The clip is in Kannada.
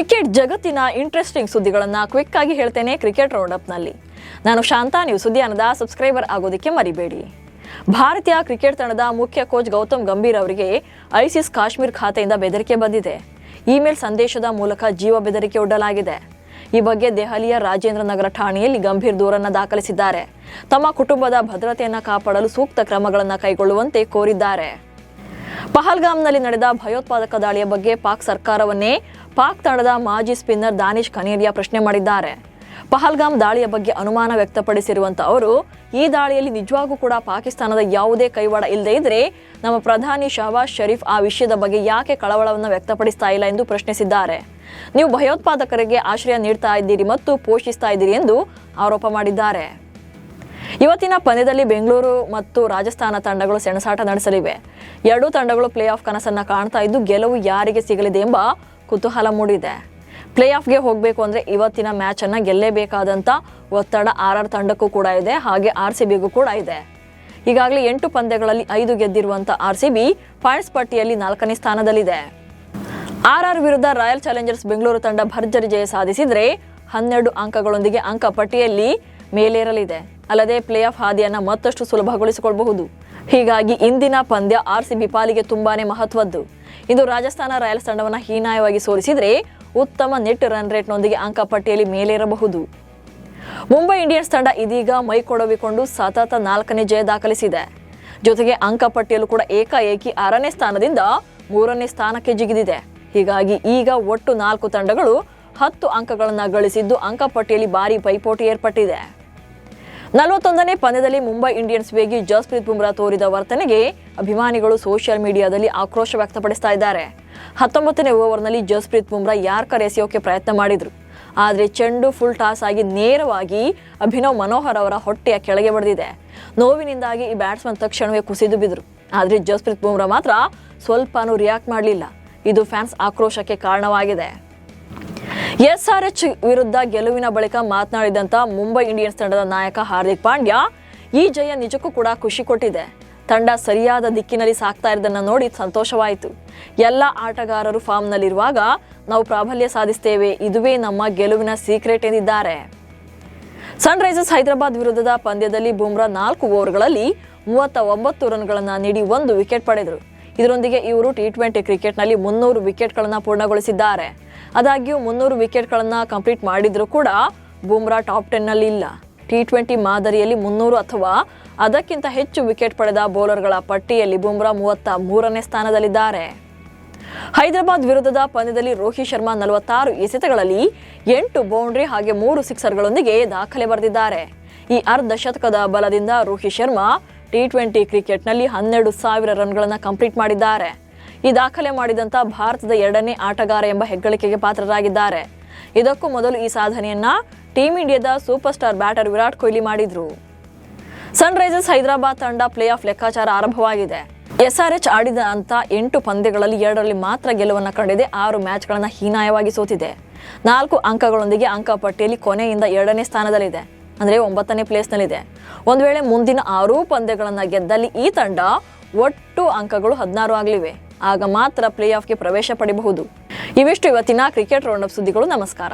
ಕ್ರಿಕೆಟ್ ಜಗತ್ತಿನ ಇಂಟ್ರೆಸ್ಟಿಂಗ್ ಸುದ್ದಿಗಳನ್ನು ಕ್ವಿಕ್ ಆಗಿ ಹೇಳ್ತೇನೆ ಕ್ರಿಕೆಟ್ ರೌಂಡ್ ಅಪ್ ನಲ್ಲಿ. ನಾನು ಶಾಂತಾ. ನೀವು ಸುದ್ದಿಯಾನದ ಸಬ್ಸ್ಕ್ರೈಬರ್ ಆಗೋದಕ್ಕೆ ಮರಿಬೇಡಿ. ಭಾರತೀಯ ಕ್ರಿಕೆಟ್ ತಂಡದ ಮುಖ್ಯ ಕೋಚ್ ಗೌತಮ್ ಗಂಭೀರ್ ಅವರಿಗೆ ಐಸಿಸ್ ಕಾಶ್ಮೀರ್ ಖಾತೆಯಿಂದ ಬೆದರಿಕೆ ಬಂದಿದೆ. ಇಮೇಲ್ ಸಂದೇಶದ ಮೂಲಕ ಜೀವ ಬೆದರಿಕೆ ಒಡ್ಡಲಾಗಿದೆ. ಈ ಬಗ್ಗೆ ದೆಹಲಿಯ ರಾಜೇಂದ್ರ ನಗರ ಠಾಣೆಯಲ್ಲಿ ಗಂಭೀರ್ ದೂರನ್ನು ದಾಖಲಿಸಿದ್ದಾರೆ. ತಮ್ಮ ಕುಟುಂಬದ ಭದ್ರತೆಯನ್ನು ಕಾಪಾಡಲು ಸೂಕ್ತ ಕ್ರಮಗಳನ್ನು ಕೈಗೊಳ್ಳುವಂತೆ ಕೋರಿದ್ದಾರೆ. ಪಹಲ್ಗಾಮ್ನಲ್ಲಿ ನಡೆದ ಭಯೋತ್ಪಾದಕ ದಾಳಿಯ ಬಗ್ಗೆ ಪಾಕ್ ಸರ್ಕಾರವನ್ನೇ ಪಾಕ್ ತಂಡದ ಮಾಜಿ ಸ್ಪಿನ್ನರ್ ದಾನಿಶ್ ಕನೇರಿಯಾ ಪ್ರಶ್ನೆ ಮಾಡಿದ್ದಾರೆ. ಪಹಲ್ಗಾಮ್ ದಾಳಿಯ ಬಗ್ಗೆ ಅನುಮಾನ ವ್ಯಕ್ತಪಡಿಸಿರುವಂತ ಅವರು, ಈ ದಾಳಿಯಲ್ಲಿ ನಿಜವಾಗೂ ಕೂಡ ಪಾಕಿಸ್ತಾನದ ಯಾವುದೇ ಕೈವಾಡ ಇಲ್ಲದೇ ಇದ್ರೆ ನಮ್ಮ ಪ್ರಧಾನಿ ಶಹಬಾಜ್ ಶರೀಫ್ ಆ ವಿಷಯದ ಬಗ್ಗೆ ಯಾಕೆ ಕಳವಳವನ್ನು ವ್ಯಕ್ತಪಡಿಸ್ತಾ ಇಲ್ಲ ಎಂದು ಪ್ರಶ್ನಿಸಿದ್ದಾರೆ. ನೀವು ಭಯೋತ್ಪಾದಕರಿಗೆ ಆಶ್ರಯ ನೀಡ್ತಾ ಇದ್ದೀರಿ ಮತ್ತು ಪೋಷಿಸ್ತಾ ಇದ್ದೀರಿ ಎಂದು ಆರೋಪ ಮಾಡಿದ್ದಾರೆ. ಇವತ್ತಿನ ಪಂದ್ಯದಲ್ಲಿ ಬೆಂಗಳೂರು ಮತ್ತು ರಾಜಸ್ಥಾನ ತಂಡಗಳು ಸೆಣಸಾಟ ನಡೆಸಲಿವೆ. ಎರಡೂ ತಂಡಗಳು ಪ್ಲೇ ಆಫ್ ಕನಸನ್ನ ಕಾಣ್ತಾ ಇದ್ದು ಗೆಲುವು ಯಾರಿಗೆ ಸಿಗಲಿದೆ ಎಂಬ ಕುತೂಹಲ ಮೂಡಿದೆ. ಪ್ಲೇ ಆಫ್ಗೆ ಹೋಗಬೇಕು ಅಂದರೆ ಇವತ್ತಿನ ಮ್ಯಾಚ್ ಅನ್ನ ಗೆಲ್ಲೇಬೇಕಾದಂಥ ಒತ್ತಡ RR ತಂಡಕ್ಕೂ ಕೂಡ ಇದೆ, ಹಾಗೆ RCBಗೂ ಕೂಡ ಇದೆ. ಈಗಾಗಲೇ 8 ಪಂದ್ಯಗಳಲ್ಲಿ 5 ಗೆದ್ದಿರುವಂಥ RCB ಪಾಯಿಂಟ್ಸ್ ಪಟ್ಟಿಯಲ್ಲಿ 4ನೇ ಸ್ಥಾನದಲ್ಲಿದೆ. RR ವಿರುದ್ಧ ರಾಯಲ್ ಚಾಲೆಂಜರ್ಸ್ ಬೆಂಗಳೂರು ತಂಡ ಭರ್ಜರಿ ಜಯ ಸಾಧಿಸಿದರೆ 12 ಅಂಕಗಳೊಂದಿಗೆ ಅಂಕ ಪಟ್ಟಿಯಲ್ಲಿ ಮೇಲೇರಲಿದೆ. ಅಲ್ಲದೆ ಪ್ಲೇ ಆಫ್ ಹಾದಿಯನ್ನು ಮತ್ತಷ್ಟು ಸುಲಭಗೊಳಿಸಿಕೊಳ್ಳಬಹುದು. ಹೀಗಾಗಿ ಇಂದಿನ ಪಂದ್ಯ RCB ಪಾಲಿಗೆ ತುಂಬಾನೇ ಮಹತ್ವದ್ದು. ಇಂದು ರಾಜಸ್ಥಾನ ರಾಯಲ್ಸ್ ತಂಡವನ್ನು ಹೀನಾಯವಾಗಿ ಸೋಲಿಸಿದರೆ ಉತ್ತಮ ನೆಟ್ ರನ್ ರೇಟ್ನೊಂದಿಗೆ ಅಂಕ ಪಟ್ಟಿಯಲ್ಲಿ ಮೇಲೇರಬಹುದು. ಮುಂಬೈ ಇಂಡಿಯನ್ಸ್ ತಂಡ ಇದೀಗ ಮೈ ಕೊಡವಿಕೊಂಡು ಸತತ 4ನೇ ಜಯ ದಾಖಲಿಸಿದೆ. ಜೊತೆಗೆ ಅಂಕ ಪಟ್ಟಿಯಲ್ಲೂ ಕೂಡ ಏಕಾಏಕಿ 6ನೇ ಸ್ಥಾನದಿಂದ 3ನೇ ಸ್ಥಾನಕ್ಕೆ ಜಿಗಿದಿದೆ. ಹೀಗಾಗಿ ಈಗ ಒಟ್ಟು 4 ತಂಡಗಳು 10 ಅಂಕಗಳನ್ನು ಗಳಿಸಿದ್ದು ಅಂಕ ಪಟ್ಟಿಯಲ್ಲಿ ಭಾರಿ ಪೈಪೋಟಿ ಏರ್ಪಟ್ಟಿದೆ. 41ನೇ ಪಂದ್ಯದಲ್ಲಿ ಮುಂಬೈ ಇಂಡಿಯನ್ಸ್ ವೇಗಿ ಜಸ್ಪ್ರೀತ್ ಬುಮ್ರಾ ತೋರಿದ ವರ್ತನೆಗೆ ಅಭಿಮಾನಿಗಳು ಸೋಷಿಯಲ್ ಮೀಡಿಯಾದಲ್ಲಿ ಆಕ್ರೋಶ ವ್ಯಕ್ತಪಡಿಸ್ತಾ ಇದ್ದಾರೆ. 19ನೇ ಓವರ್ನಲ್ಲಿ ಜಸ್ಪ್ರೀತ್ ಬುಮ್ರಾ ಯಾರ್ಕರ್ ಎಸೆಯೋಕೆ ಪ್ರಯತ್ನ ಮಾಡಿದ್ರು. ಆದರೆ ಚೆಂಡು ಫುಲ್ ಟಾಸ್ ಆಗಿ ನೇರವಾಗಿ ಅಭಿನವ್ ಮನೋಹರ್ ಅವರ ಹೊಟ್ಟೆಯ ಕೆಳಗೆ ಬಡಿದಿದೆ. ನೋವಿನಿಂದಾಗಿ ಈ ಬ್ಯಾಟ್ಸ್ಮನ್ ತಕ್ಷಣವೇ ಕುಸಿದು ಬಿದ್ರು. ಆದರೆ ಜಸ್ಪ್ರೀತ್ ಬುಮ್ರಾ ಮಾತ್ರ ಸ್ವಲ್ಪನೂ ರಿಯಾಕ್ಟ್ ಮಾಡಲಿಲ್ಲ. ಇದು ಫ್ಯಾನ್ಸ್ ಆಕ್ರೋಶಕ್ಕೆ ಕಾರಣವಾಗಿದೆ. SRH ವಿರುದ್ಧ ಗೆಲುವಿನ ಬಳಿಕ ಮಾತನಾಡಿದಂತ ಮುಂಬೈ ಇಂಡಿಯನ್ಸ್ ತಂಡದ ನಾಯಕ ಹಾರ್ದಿಕ್ ಪಾಂಡ್ಯ, ಈ ಜಯ ನಿಜಕ್ಕೂ ಕೂಡ ಖುಷಿ ಕೊಟ್ಟಿದೆ. ತಂಡ ಸರಿಯಾದ ದಿಕ್ಕಿನಲ್ಲಿ ಸಾಗ್ತಾ ಇರೋದನ್ನ ನೋಡಿ ಸಂತೋಷವಾಯಿತು. ಎಲ್ಲ ಆಟಗಾರರು ಫಾರ್ಮ್ನಲ್ಲಿರುವಾಗ ನಾವು ಪ್ರಾಬಲ್ಯ ಸಾಧಿಸ್ತೇವೆ, ಇದುವೇ ನಮ್ಮ ಗೆಲುವಿನ ಸೀಕ್ರೆಟ್ ಎಂದಿದ್ದಾರೆ. ಸನ್ ರೈಸರ್ಸ್ ಹೈದರಾಬಾದ್ ವಿರುದ್ಧದ ಪಂದ್ಯದಲ್ಲಿ ಬುಮ್ರಾ 4 ಓವರ್ಗಳಲ್ಲಿ 39 ರನ್ಗಳನ್ನು ನೀಡಿ 1 ವಿಕೆಟ್ ಪಡೆದರು. ಇದರೊಂದಿಗೆ ಇವರು T20 ಕ್ರಿಕೆಟ್ನಲ್ಲಿ 300 ವಿಕೆಟ್ಗಳನ್ನು ಪೂರ್ಣಗೊಳಿಸಿದ್ದಾರೆ. ಆದಾಗ್ಯೂ 300 ವಿಕೆಟ್ಗಳನ್ನು ಕಂಪ್ಲೀಟ್ ಮಾಡಿದರೂ ಕೂಡ ಬುಮ್ರಾ ಟಾಪ್ 10ನಲ್ಲಿ ಇಲ್ಲ. T20 ಮಾದರಿಯಲ್ಲಿ 300 ಅಥವಾ ಅದಕ್ಕಿಂತ ಹೆಚ್ಚು ವಿಕೆಟ್ ಪಡೆದ ಬೌಲರ್ಗಳ ಪಟ್ಟಿಯಲ್ಲಿ ಬುಮ್ರಾ 33ನೇ ಸ್ಥಾನದಲ್ಲಿದ್ದಾರೆ. ಹೈದರಾಬಾದ್ ವಿರುದ್ಧದ ಪಂದ್ಯದಲ್ಲಿ ರೋಹಿತ್ ಶರ್ಮಾ 46 ಎಸೆತಗಳಲ್ಲಿ 8 ಬೌಂಡ್ರಿ ಹಾಗೆ 3 ಸಿಕ್ಸರ್ಗಳೊಂದಿಗೆ ದಾಖಲೆ ಬರೆದಿದ್ದಾರೆ. ಈ ಅರ್ಧ ಶತಕದ ಬಲದಿಂದ ರೋಹಿತ್ ಶರ್ಮಾ T20 ಕ್ರಿಕೆಟ್ನಲ್ಲಿ 12,000 ರನ್ಗಳನ್ನು ಕಂಪ್ಲೀಟ್ ಮಾಡಿದ್ದಾರೆ. ಈ ದಾಖಲೆ ಮಾಡಿದಂಥ ಭಾರತದ 2ನೇ ಆಟಗಾರ ಎಂಬ ಹೆಗ್ಗಳಿಕೆಗೆ ಪಾತ್ರರಾಗಿದ್ದಾರೆ. ಇದಕ್ಕೂ ಮೊದಲು ಈ ಸಾಧನೆಯನ್ನ ಟೀಮ್ ಇಂಡಿಯಾದ super star batter Virat Kohli ಮಾಡಿದ್ರು. ಸನ್ ರೈಸರ್ಸ್ ಹೈದರಾಬಾದ್ ತಂಡ ಪ್ಲೇ ಆಫ್ ಲೆಕ್ಕಾಚಾರ ಆರಂಭವಾಗಿದೆ. SRH ಆಡಿದ ಅಂತ 8 ಪಂದ್ಯಗಳಲ್ಲಿ 2ರಲ್ಲಿ ಮಾತ್ರ ಗೆಲುವನ್ನು ಕಂಡಿದೆ. 6 ಮ್ಯಾಚ್ಗಳನ್ನು ಹೀನಾಯವಾಗಿ ಸೋತಿದೆ. 4 ಅಂಕಗಳೊಂದಿಗೆ ಅಂಕ ಪಟ್ಟಿಯಲ್ಲಿ ಕೊನೆಯಿಂದ 2ನೇ ಸ್ಥಾನದಲ್ಲಿದೆ, ಅಂದರೆ 9ನೇ ಪ್ಲೇಸ್ನಲ್ಲಿದೆ. ಒಂದು ವೇಳೆ ಮುಂದಿನ 6 ಪಂದ್ಯಗಳನ್ನು ಗೆದ್ದಲ್ಲಿ ಈ ತಂಡ ಒಟ್ಟು ಅಂಕಗಳು 16 ಆಗಲಿವೆ. ಆಗ ಮಾತ್ರ ಪ್ಲೇ ಆಫ್ಗೆ ಪ್ರವೇಶ ಪಡೆಯಬಹುದು. ಇವಿಷ್ಟು ಇವತ್ತಿನ ಕ್ರಿಕೆಟ್ ರೌಂಡ್ ಅಪ್ ಸುದ್ದಿಗಳು. ನಮಸ್ಕಾರ.